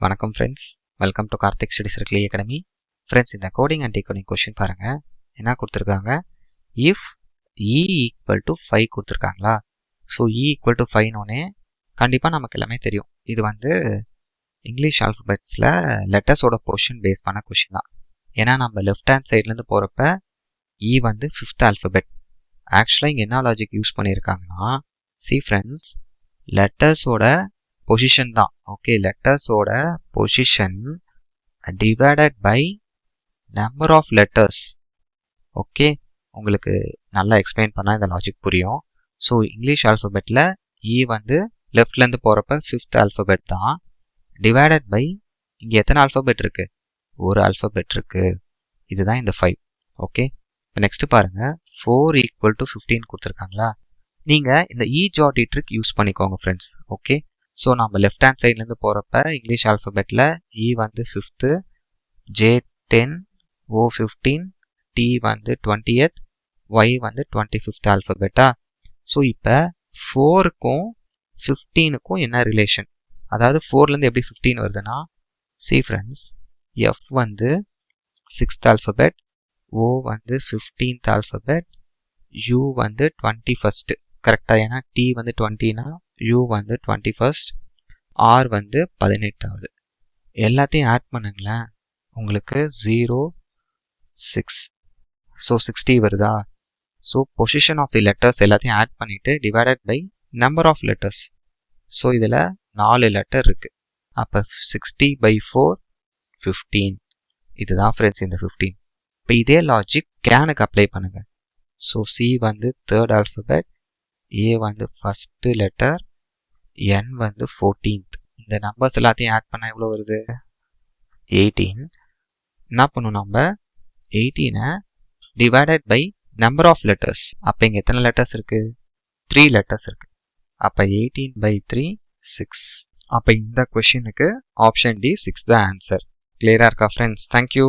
வணக்கம் friends, welcome to Karthik study circle academy. Friends, இந்த coding and decoding question பாருங்கள். என்ன கொடுத்துருக்காங்க? இஃப் இ ஈக்குவல் டு 5 கொடுத்துருக்காங்களா? ஸோ இ ஈக்குவல் டு 5னோடனே கண்டிப்பாக நமக்கு எல்லாமே தெரியும். இது இங்கிலீஷ் ஆல்ஃபபெட்ஸில் லெட்டர்ஸோட போர்ஷன் பேஸ் பண்ண கொஷின் தான். ஏன்னா நம்ம லெஃப்ட் ஹேண்ட் சைட்லேருந்து போகிறப்ப இ 5th ஆல்ஃபபெட். ஆக்சுவலாக இங்கே என்ன லாஜிக் யூஸ் பண்ணியிருக்காங்கன்னா, சி ஃப்ரெண்ட்ஸ், லெட்டர்ஸோட பொசிஷன் தான். ஓகே, லெட்டர்ஸோட position divided by number of letters. Okay, உங்களுக்கு நல்லா எக்ஸ்பிளைன் பண்ணால் இந்த லாஜிக் புரியும். ஸோ இங்கிலீஷ் ஆல்ஃபபெட்டில் இ லெஃப்ட்லேருந்து போகிறப்ப 5th ஆல்ஃபபெட் தான். டிவைடட் பை இங்கே எத்தனை ஆல்ஃபபெட் இருக்குது? ஒரு ஆல்ஃபபெட் இருக்குது. இதுதான் இந்த 5. ஓகே, இப்போ நெக்ஸ்ட் பாருங்கள். 4 ஈக்குவல் டு 15 கொடுத்துருக்காங்களா? நீங்கள் இந்த ஜாட்டி ட்ரிக் யூஸ் பண்ணிக்கோங்க ஃப்ரெண்ட்ஸ். ஓகே, ஸோ நம்ம லெஃப்ட் ஹேண்ட் சைட்லேருந்து போகிறப்ப இங்கிலீஷ் ஆல்ஃபபெட்டில் E 5th, J 10, O 15, T 20th, Y 25th ஆல்ஃபபெட்டா? ஸோ இப்போ 4க்கும் 15க்கும் என்ன ரிலேஷன்? அதாவது 4லேருந்து எப்படி 15 வருதுன்னா, C friends, F 6th alphabet, O 15th alphabet, U 21st. கரெக்டாக? ஏன்னா டி 20னா யூ 21st, ஆர் 18வது. எல்லாத்தையும் ஆட் பண்ணுங்களேன், உங்களுக்கு 0, 6, ஸோ 60 வருதா? So position of the letters எல்லாத்தையும் ஆட் பண்ணிவிட்டு divided by number of letters. So இதில் 4 லெட்டர் இருக்குது. அப்போ 60/4 15. இதுதான் ஃப்ரெண்ட்ஸ் இந்த 15. இப்போ இதே லாஜிக் கேனுக்கு அப்ளை பண்ணுங்கள். ஸோ சி 3rd ஆல்ஃபபெட், ஏ 1st லெட்டர், n 14th. இந்த நம்பர்ஸ் எல்லாத்தையும் ஆட் பண்ணால் எவ்வளோ வருது? 18. என்ன பண்ணும்? நம்ம 18 divided by number of letters. அப்போ இங்கே எத்தனை லெட்டர்ஸ் இருக்குது? 3 லெட்டர்ஸ் இருக்குது. அப்போ 18/3 6. அப்போ இந்த கொஷினுக்கு ஆப்ஷன் டி 6 தான் ஆன்சர். கிளியராக இருக்கா ஃப்ரெண்ட்ஸ்? தேங்க்யூ.